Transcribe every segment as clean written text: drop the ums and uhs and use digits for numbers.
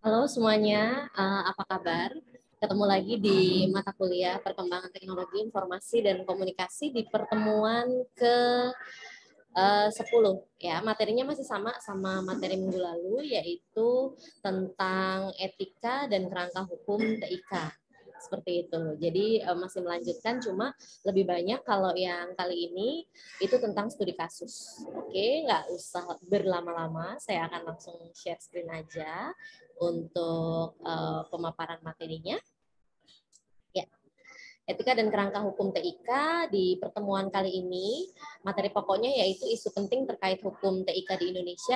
Halo semuanya, apa kabar? Ketemu lagi di mata kuliah Perkembangan Teknologi Informasi dan Komunikasi di pertemuan ke 10 ya. Materinya masih sama materi minggu lalu, yaitu tentang etika dan kerangka hukum TIK. Seperti itu. Jadi masih melanjutkan, cuma lebih banyak kalau yang kali ini itu tentang studi kasus. Oke, nggak usah berlama-lama, saya akan langsung share screen aja untuk pemaparan materinya. Ya, etika dan kerangka hukum TIK di pertemuan kali ini, materi pokoknya yaitu isu penting terkait hukum TIK di Indonesia.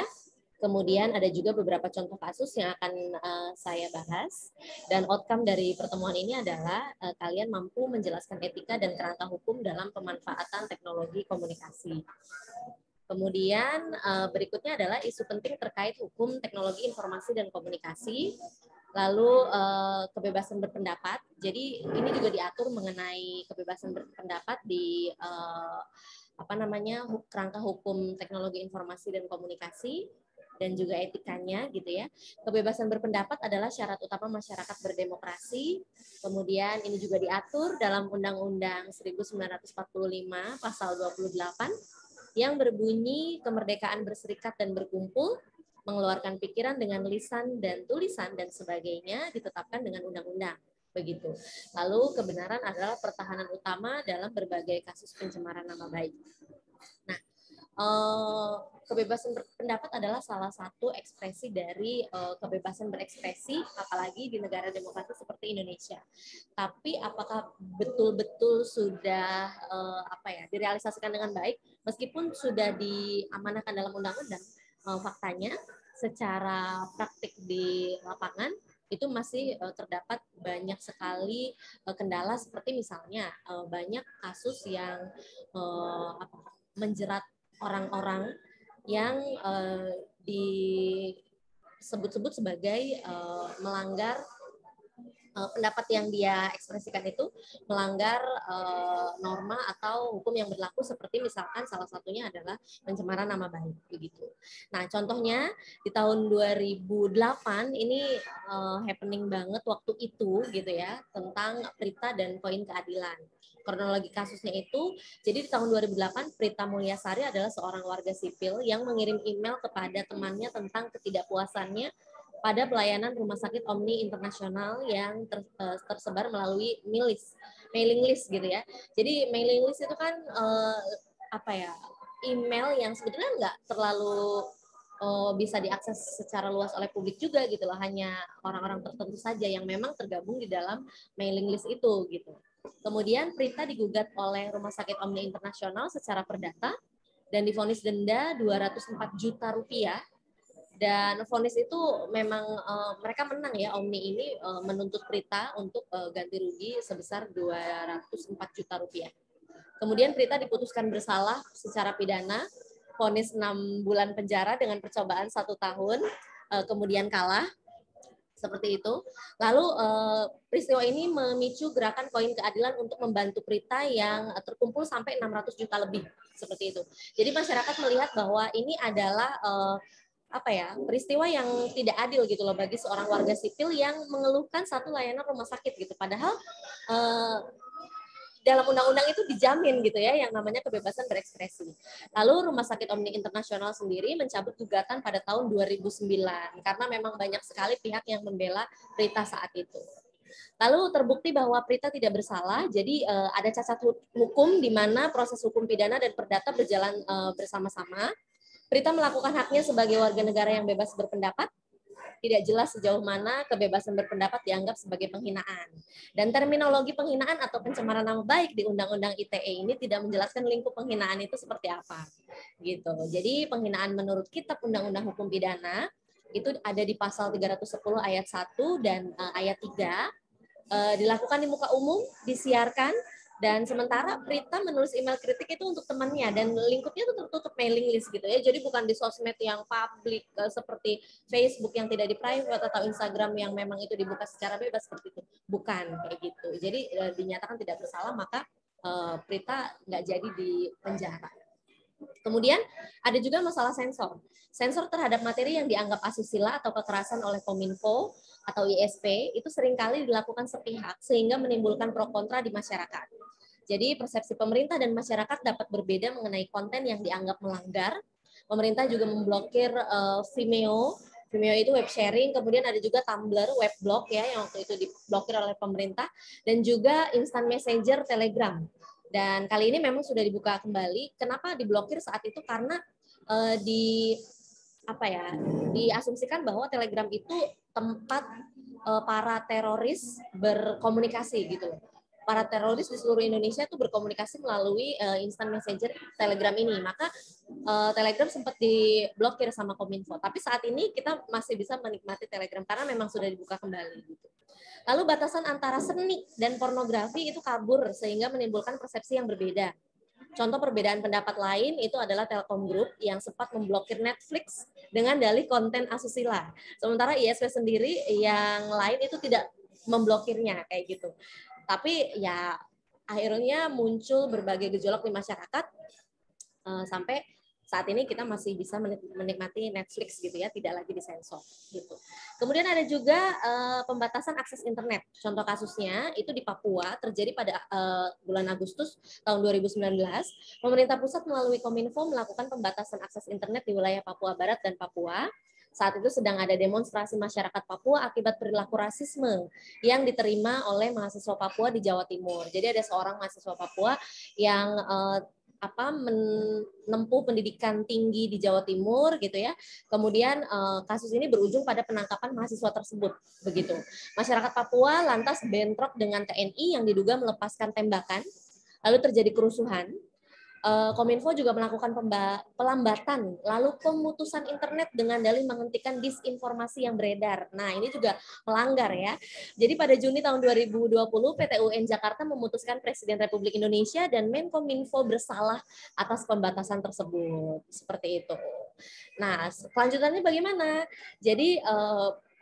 Kemudian ada juga beberapa contoh kasus yang akan saya bahas. Dan outcome dari pertemuan ini adalah kalian mampu menjelaskan etika dan kerangka hukum dalam pemanfaatan teknologi komunikasi. Kemudian berikutnya adalah isu penting terkait hukum teknologi informasi dan komunikasi. Lalu kebebasan berpendapat. Jadi ini juga diatur mengenai kebebasan berpendapat di kerangka hukum teknologi informasi dan komunikasi dan juga etikanya gitu ya. Kebebasan berpendapat adalah syarat utama masyarakat berdemokrasi. Kemudian ini juga diatur dalam Undang-Undang 1945 pasal 28 yang berbunyi kemerdekaan berserikat dan berkumpul, mengeluarkan pikiran dengan lisan dan tulisan dan sebagainya ditetapkan dengan undang-undang. Begitu. Lalu kebenaran adalah pertahanan utama dalam berbagai kasus pencemaran nama baik. Nah, kebebasan berpendapat adalah salah satu ekspresi dari kebebasan berekspresi, apalagi di negara demokratis seperti Indonesia. Tapi apakah betul-betul sudah direalisasikan dengan baik, meskipun sudah diamanahkan dalam undang-undang? Faktanya, secara praktik di lapangan itu masih terdapat banyak sekali kendala, seperti misalnya banyak kasus yang menjerat orang-orang yang disebut-sebut sebagai melanggar pendapat yang dia ekspresikan itu melanggar norma atau hukum yang berlaku, seperti misalkan salah satunya adalah pencemaran nama baik begitu. Nah, contohnya di tahun 2008 ini happening banget waktu itu gitu ya, tentang Prita dan koin keadilan. Kronologi kasusnya itu, jadi di tahun 2008 Prita Mulyasari adalah seorang warga sipil yang mengirim email kepada temannya tentang ketidakpuasannya pada pelayanan Rumah Sakit Omni Internasional yang tersebar melalui mailing list gitu ya. Jadi mailing list itu kan email yang sebetulnya nggak terlalu bisa diakses secara luas oleh publik juga gitu loh, hanya orang-orang tertentu saja yang memang tergabung di dalam mailing list itu gitu. Kemudian Prita digugat oleh Rumah Sakit Omni Internasional secara perdata dan divonis denda 204 juta rupiah. Dan vonis itu memang mereka menang ya, Omni ini menuntut Prita untuk ganti rugi sebesar 204 juta rupiah. Kemudian Prita diputuskan bersalah secara pidana, vonis 6 bulan penjara dengan percobaan 1 tahun, kemudian kalah. Seperti itu. Lalu peristiwa ini memicu gerakan koin keadilan untuk membantu Prita yang terkumpul sampai 600 juta lebih, seperti itu. Jadi masyarakat melihat bahwa ini adalah peristiwa yang tidak adil gitu loh bagi seorang warga sipil yang mengeluhkan satu layanan rumah sakit gitu. Padahal dalam undang-undang itu dijamin gitu ya yang namanya kebebasan berekspresi. Lalu Rumah Sakit Omni Internasional sendiri mencabut gugatan pada tahun 2009 karena memang banyak sekali pihak yang membela Prita saat itu. Lalu terbukti bahwa Prita tidak bersalah, jadi ada cacat hukum di mana proses hukum pidana dan perdata berjalan bersama-sama. Prita melakukan haknya sebagai warga negara yang bebas berpendapat. Tidak jelas sejauh mana kebebasan berpendapat dianggap sebagai penghinaan. Dan terminologi penghinaan atau pencemaran nama baik di Undang-Undang ITE ini tidak menjelaskan lingkup penghinaan itu seperti apa. Gitu. Jadi penghinaan menurut Kitab Undang-Undang Hukum Pidana itu ada di pasal 310 ayat 1 dan ayat 3, dilakukan di muka umum, disiarkan. Dan sementara Prita menulis email kritik itu untuk temannya dan lingkupnya itu tertutup mailing list gitu ya. Jadi bukan di sosmed yang publik seperti Facebook yang tidak di private atau Instagram yang memang itu dibuka secara bebas seperti itu. Bukan kayak gitu. Jadi dinyatakan tidak bersalah, maka Prita nggak jadi di penjara. Kemudian ada juga masalah sensor. Sensor terhadap materi yang dianggap asusila atau kekerasan oleh Kominfo atau ISP itu seringkali dilakukan sepihak sehingga menimbulkan pro kontra di masyarakat. Jadi persepsi pemerintah dan masyarakat dapat berbeda mengenai konten yang dianggap melanggar. Pemerintah juga memblokir Vimeo. Vimeo itu web sharing, kemudian ada juga Tumblr, webblog ya yang waktu itu diblokir oleh pemerintah, dan juga instant messenger Telegram. Dan kali ini memang sudah dibuka kembali. Kenapa diblokir saat itu? Karena diasumsikan bahwa Telegram itu tempat para teroris berkomunikasi gitu loh. Para teroris di seluruh Indonesia itu berkomunikasi melalui instant messenger Telegram ini. Maka Telegram sempat diblokir sama Kominfo. Tapi saat ini kita masih bisa menikmati Telegram karena memang sudah dibuka kembali gitu. Lalu batasan antara seni dan pornografi itu kabur sehingga menimbulkan persepsi yang berbeda. Contoh perbedaan pendapat lain itu adalah Telkom Group yang sempat memblokir Netflix dengan dalih konten asusila. Sementara ISP sendiri yang lain itu tidak memblokirnya kayak gitu. Tapi ya akhirnya muncul berbagai gejolak di masyarakat sampai saat ini kita masih bisa menikmati Netflix gitu ya, tidak lagi disensor gitu. Kemudian ada juga pembatasan akses internet. Contoh kasusnya itu di Papua terjadi pada bulan Agustus tahun 2019. Pemerintah pusat melalui Kominfo melakukan pembatasan akses internet di wilayah Papua Barat dan Papua. Saat itu sedang ada demonstrasi masyarakat Papua akibat perilaku rasisme yang diterima oleh mahasiswa Papua di Jawa Timur. Jadi ada seorang mahasiswa Papua yang menempuh pendidikan tinggi di Jawa Timur gitu ya. Kemudian kasus ini berujung pada penangkapan mahasiswa tersebut begitu. Masyarakat Papua lantas bentrok dengan TNI yang diduga melepaskan tembakan. Lalu terjadi kerusuhan. Kominfo juga melakukan pelambatan lalu pemutusan internet dengan dalih menghentikan disinformasi yang beredar. Nah, ini juga melanggar ya. Jadi pada Juni tahun 2020 PT UN Jakarta memutuskan Presiden Republik Indonesia dan Menkominfo bersalah atas pembatasan tersebut. Seperti itu. Nah, kelanjutannya bagaimana? Jadi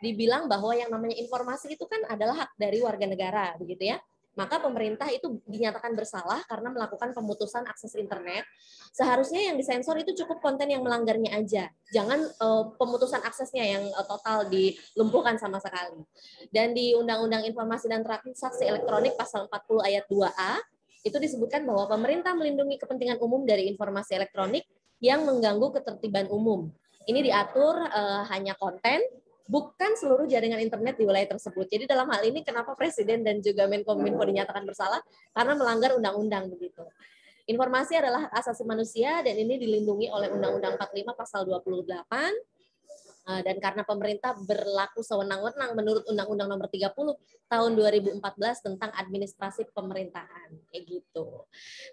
dibilang bahwa yang namanya informasi itu kan adalah hak dari warga negara, begitu ya. Maka pemerintah itu dinyatakan bersalah karena melakukan pemutusan akses internet. Seharusnya yang disensor itu cukup konten yang melanggarnya aja. Jangan pemutusan aksesnya yang total dilumpuhkan sama sekali. Dan di Undang-Undang Informasi dan Transaksi Elektronik pasal 40 ayat 2A, itu disebutkan bahwa pemerintah melindungi kepentingan umum dari informasi elektronik yang mengganggu ketertiban umum. Ini diatur hanya konten, bukan seluruh jaringan internet di wilayah tersebut. Jadi dalam hal ini kenapa Presiden dan juga Menkominfo dinyatakan bersalah? Karena melanggar undang-undang begitu. Informasi adalah hak asasi manusia dan ini dilindungi oleh Undang-Undang 45 pasal 28. Dan karena pemerintah berlaku sewenang-wenang menurut Undang-Undang Nomor 30 tahun 2014 tentang administrasi pemerintahan, kayak gitu.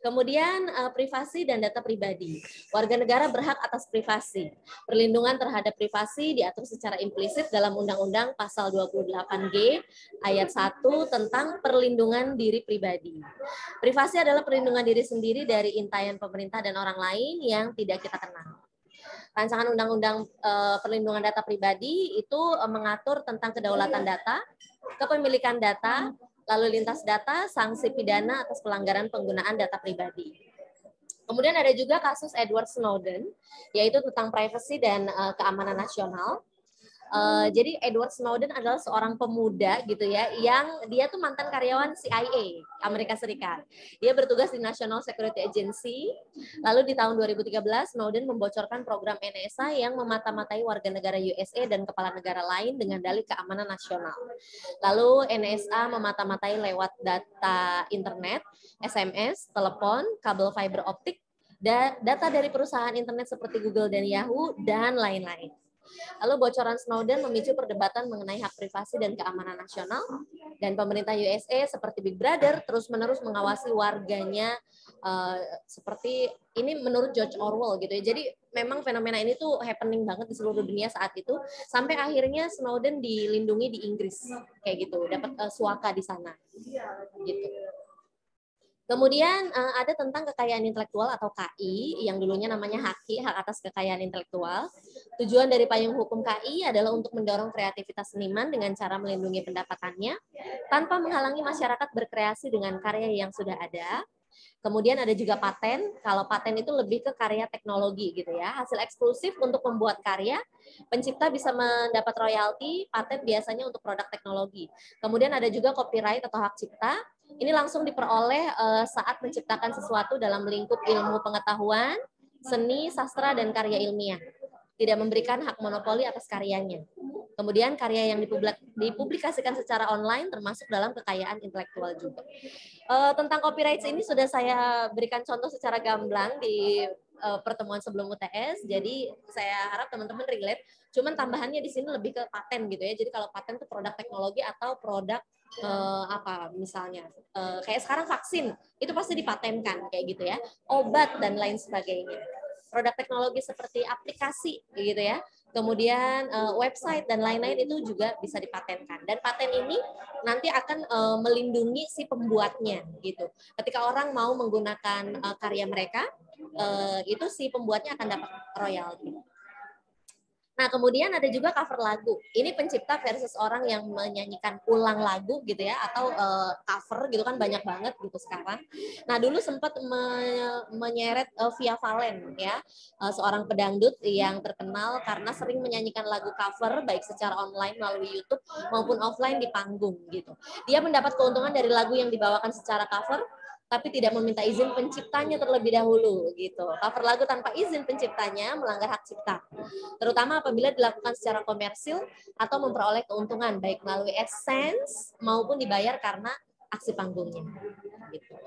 Kemudian privasi dan data pribadi. Warga negara berhak atas privasi. Perlindungan terhadap privasi diatur secara implisit dalam Undang-Undang Pasal 28G ayat 1 tentang perlindungan diri pribadi. Privasi adalah perlindungan diri sendiri dari intaian pemerintah dan orang lain yang tidak kita kenal. Rancangan Undang-Undang Perlindungan Data Pribadi itu mengatur tentang kedaulatan data, kepemilikan data, lalu lintas data, sanksi pidana atas pelanggaran penggunaan data pribadi. Kemudian ada juga kasus Edward Snowden, yaitu tentang privasi dan keamanan nasional. Jadi Edward Snowden adalah seorang pemuda gitu ya, yang dia tuh mantan karyawan CIA Amerika Serikat. Dia bertugas di National Security Agency. Lalu di tahun 2013 Snowden membocorkan program NSA yang memata-matai warga negara USA dan kepala negara lain dengan dalih keamanan nasional. Lalu NSA memata-matai lewat data internet, SMS, telepon, kabel fiber optik, data dari perusahaan internet seperti Google dan Yahoo dan lain-lain. Lalu bocoran Snowden memicu perdebatan mengenai hak privasi dan keamanan nasional, dan pemerintah USA seperti Big Brother terus-menerus mengawasi warganya seperti ini menurut George Orwell gitu ya. Jadi memang fenomena ini tuh happening banget di seluruh dunia saat itu, sampai akhirnya Snowden dilindungi di Inggris kayak gitu, dapat suaka di sana gitu. Kemudian ada tentang kekayaan intelektual atau KI yang dulunya namanya HAKI, hak atas kekayaan intelektual. Tujuan dari payung hukum KI adalah untuk mendorong kreativitas seniman dengan cara melindungi pendapatannya tanpa menghalangi masyarakat berkreasi dengan karya yang sudah ada. Kemudian ada juga paten. Kalau paten itu lebih ke karya teknologi gitu ya. Hasil eksklusif untuk membuat karya, pencipta bisa mendapat royalti, paten biasanya untuk produk teknologi. Kemudian ada juga copyright atau hak cipta. Ini langsung diperoleh saat menciptakan sesuatu dalam lingkup ilmu pengetahuan, seni, sastra, dan karya ilmiah. Tidak memberikan hak monopoli atas karyanya. Kemudian karya yang dipublikasikan secara online termasuk dalam kekayaan intelektual juga. Tentang copyright ini sudah saya berikan contoh secara gamblang di pertemuan sebelum UTS. Jadi saya harap teman-teman relate. Cuman tambahannya di sini lebih ke paten gitu ya. Jadi kalau paten itu produk teknologi atau produk apa misalnya kayak sekarang vaksin itu pasti dipatenkan kayak gitu ya. Obat dan lain sebagainya. Produk teknologi seperti aplikasi gitu ya. Kemudian website dan lain-lain itu juga bisa dipatenkan. Dan paten ini nanti akan melindungi si pembuatnya gitu. Ketika orang mau menggunakan karya mereka, itu si pembuatnya akan dapat royalti. Nah, kemudian ada juga cover lagu. Ini pencipta versus orang yang menyanyikan ulang lagu gitu ya, atau cover gitu kan banyak banget gitu sekarang. Nah, dulu sempat menyeret Via Valen ya, seorang pedangdut yang terkenal karena sering menyanyikan lagu cover baik secara online melalui YouTube maupun offline di panggung gitu. Dia mendapat keuntungan dari lagu yang dibawakan secara cover tapi tidak meminta izin penciptanya terlebih dahulu gitu. Cover lagu tanpa izin penciptanya melanggar hak cipta, terutama apabila dilakukan secara komersil atau memperoleh keuntungan baik melalui AdSense maupun dibayar karena aksi panggungnya. Gitu.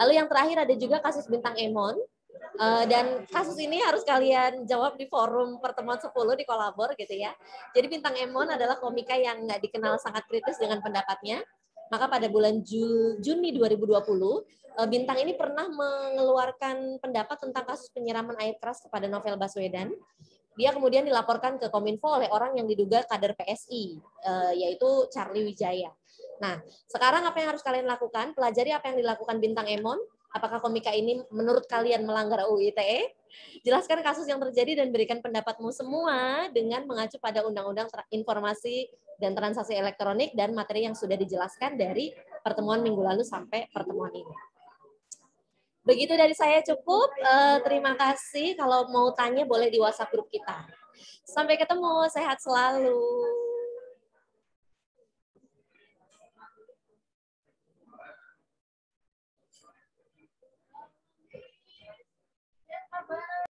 Lalu yang terakhir ada juga kasus Bintang Emon. Dan kasus ini harus kalian jawab di forum pertemuan 10 di Kolabor gitu ya. Jadi Bintang Emon adalah komika yang nggak dikenal sangat kritis dengan pendapatnya. Maka pada bulan Juni 2020, Bintang ini pernah mengeluarkan pendapat tentang kasus penyiraman air keras kepada Novel Baswedan. Dia kemudian dilaporkan ke Kominfo oleh orang yang diduga kader PSI, yaitu Charlie Wijaya. Nah, sekarang apa yang harus kalian lakukan? Pelajari apa yang dilakukan Bintang Emon. Apakah komika ini menurut kalian melanggar UU ITE? Jelaskan kasus yang terjadi dan berikan pendapatmu semua dengan mengacu pada Undang-Undang Informasi dan Transaksi Elektronik dan materi yang sudah dijelaskan dari pertemuan minggu lalu sampai pertemuan ini. Begitu dari saya cukup. Terima kasih. Kalau mau tanya boleh di WhatsApp grup kita. Sampai ketemu. Sehat selalu.